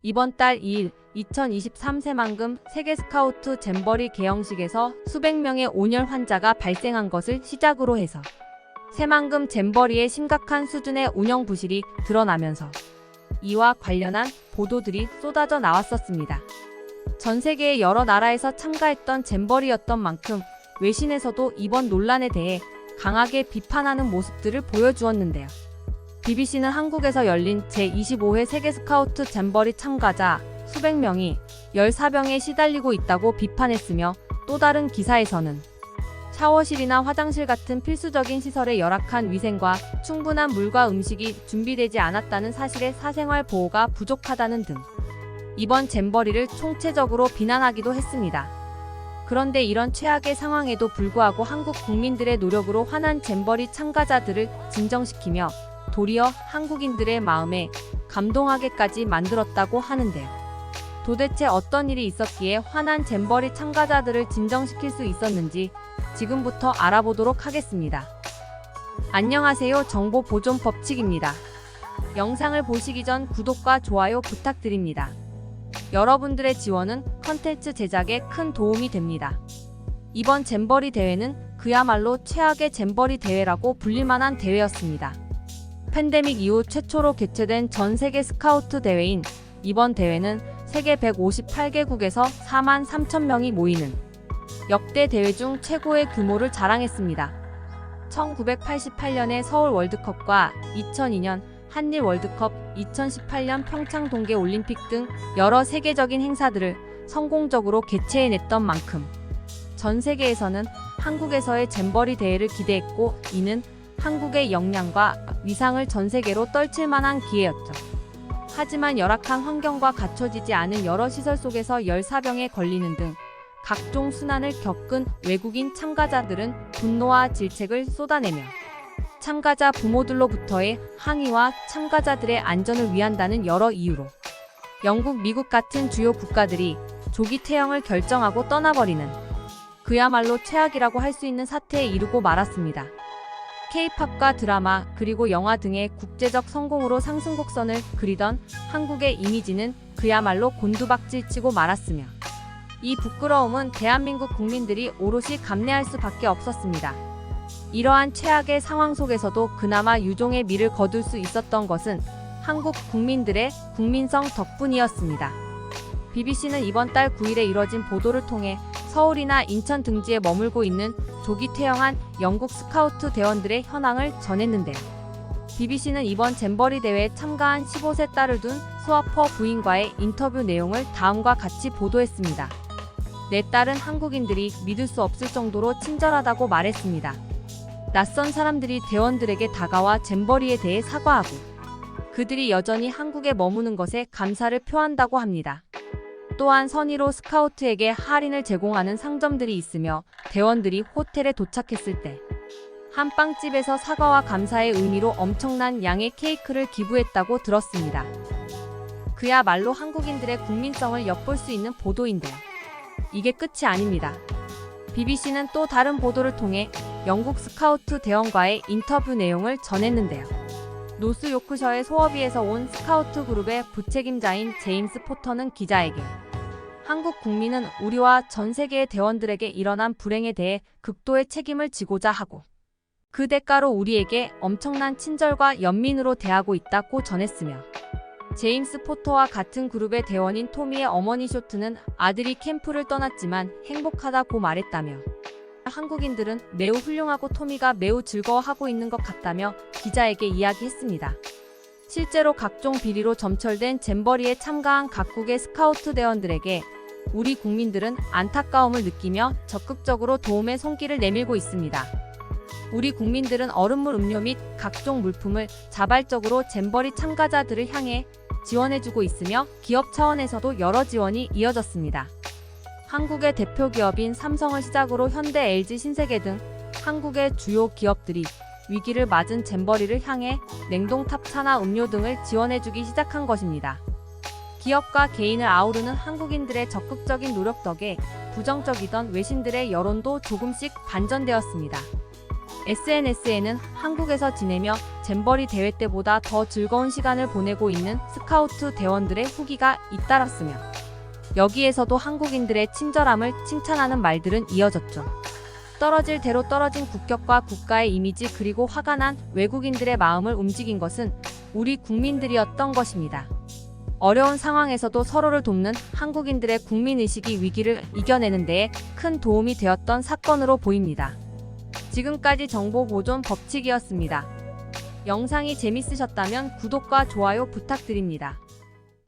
이번 달 2일 2023 새만금 세계 스카우트 잼버리 개영식에서 수백 명의 온열 환자가 발생한 것을 시작으로 해서 새만금 잼버리의 심각한 수준의 운영 부실이 드러나면서 이와 관련한 보도들이 쏟아져 나왔었습니다. 전 세계의 여러 나라에서 참가했던 잼버리였던 만큼 외신에서도 이번 논란에 대해 강하게 비판하는 모습들을 보여주었는데요. BBC는 한국에서 열린 제25회 세계 스카우트 잼버리 참가자 수백 명이 열사병에 시달리고 있다고 비판했으며, 또 다른 기사에서는 샤워실이나 화장실 같은 필수적인 시설의 열악한 위생과 충분한 물과 음식이 준비되지 않았다는 사실에 사생활 보호가 부족하다는 등 이번 잼버리를 총체적으로 비난하기도 했습니다. 그런데 이런 최악의 상황에도 불구하고 한국 국민들의 노력으로 환한 잼버리 참가자들을 진정시키며 도리어 한국인들의 마음에 감동하게까지 만들었다고 하는데요. 도대체 어떤 일이 있었기에 환한 잼버리 참가자들을 진정시킬 수 있었는지 지금부터 알아보도록 하겠습니다. 안녕하세요. 정보보존법칙입니다. 영상을 보시기 전 구독과 좋아요 부탁드립니다. 여러분들의 지원은 컨텐츠 제작에 큰 도움이 됩니다. 이번 잼버리 대회는 그야말로 최악의 잼버리 대회라고 불릴만한 대회였습니다. 팬데믹 이후 최초로 개최된 전 세계 스카우트 대회인 이번 대회는 세계 158개국에서 4만 3천 명이 모이는 역대 대회 중 최고의 규모를 자랑했습니다. 1988년의 서울 월드컵과 2002년 한일 월드컵, 2018년 평창 동계 올림픽 등 여러 세계적인 행사들을 성공적으로 개최해냈던 만큼 전 세계에서는 한국에서의 잼버리 대회를 기대했고, 이는 한국의 역량과 위상을 전 세계로 떨칠 만한 기회였죠. 하지만 열악한 환경과 갖춰지지 않은 여러 시설 속에서 열사병에 걸리는 등 각종 순환을 겪은 외국인 참가자들은 분노와 질책을 쏟아내며 참가자 부모들로부터의 항의와 참가자들의 안전을 위한다는 여러 이유로 영국, 미국 같은 주요 국가들이 조기 퇴영을 결정하고 떠나버리는 그야말로 최악이라고 할 수 있는 사태에 이르고 말았습니다. K-팝과 드라마 그리고 영화 등의 국제적 성공으로 상승곡선을 그리던 한국의 이미지는 그야말로 곤두박질치고 말았으며, 이 부끄러움은 대한민국 국민들이 오롯이 감내할 수밖에 없었습니다. 이러한 최악의 상황 속에서도 그나마 유종의 미를 거둘 수 있었던 것은 한국 국민들의 국민성 덕분이었습니다. BBC는 이번 달 9일에 이뤄진 보도를 통해 서울이나 인천 등지에 머물고 있는 조기 퇴영한 영국 스카우트 대원들의 현황을 전했는데요. BBC는 이번 잼버리 대회에 참가한 15세 딸을 둔 스와퍼 부인과의 인터뷰 내용을 다음과 같이 보도했습니다. 내 딸은 한국인들이 믿을 수 없을 정도로 친절하다고 말했습니다. 낯선 사람들이 대원들에게 다가와 잼버리에 대해 사과하고 그들이 여전히 한국에 머무는 것에 감사를 표한다고 합니다. 또한 선의로 스카우트에게 할인을 제공하는 상점들이 있으며 대원들이 호텔에 도착했을 때 한 빵집에서 사과와 감사의 의미로 엄청난 양의 케이크를 기부했다고 들었습니다. 그야말로 한국인들의 국민성을 엿볼 수 있는 보도인데요. 이게 끝이 아닙니다. BBC는 또 다른 보도를 통해 영국 스카우트 대원과의 인터뷰 내용을 전했는데요. 노스 요크셔의 소어비에서 온 스카우트 그룹의 부책임자인 제임스 포터는 기자에게 한국 국민은 우리와 전 세계의 대원들에게 일어난 불행에 대해 극도의 책임을 지고자 하고 그 대가로 우리에게 엄청난 친절과 연민으로 대하고 있다고 전했으며, 제임스 포터와 같은 그룹의 대원인 토미의 어머니 쇼트는 아들이 캠프를 떠났지만 행복하다고 말했다며, 한국인들은 매우 훌륭하고 토미가 매우 즐거워하고 있는 것 같다며 기자에게 이야기했습니다. 실제로 각종 비리로 점철된 잼버리에 참가한 각국의 스카우트 대원들에게 우리 국민들은 안타까움을 느끼며 적극적으로 도움의 손길을 내밀고 있습니다. 우리 국민들은 얼음물 음료 및 각종 물품을 자발적으로 잼버리 참가자들을 향해 지원해주고 있으며 기업 차원에서도 여러 지원이 이어졌습니다. 한국의 대표 기업인 삼성을 시작으로 현대, LG, 신세계 등 한국의 주요 기업들이 위기를 맞은 잼버리를 향해 냉동탑차나 음료 등을 지원해주기 시작한 것입니다. 기업과 개인을 아우르는 한국인들의 적극적인 노력 덕에 부정적이던 외신들의 여론도 조금씩 반전되었습니다. SNS에는 한국에서 지내며 잼버리 대회 때보다 더 즐거운 시간을 보내고 있는 스카우트 대원들의 후기가 잇따랐으며 여기에서도 한국인들의 친절함을 칭찬하는 말들은 이어졌죠. 떨어질 대로 떨어진 국격과 국가의 이미지 그리고 화가 난 외국인들의 마음을 움직인 것은 우리 국민들이었던 것입니다. 어려운 상황에서도 서로를 돕는 한국인들의 국민의식이 위기를 이겨내는 데에 큰 도움이 되었던 사건으로 보입니다. 지금까지 정보보존 법칙이었습니다. 영상이 재밌으셨다면 구독과 좋아요 부탁드립니다.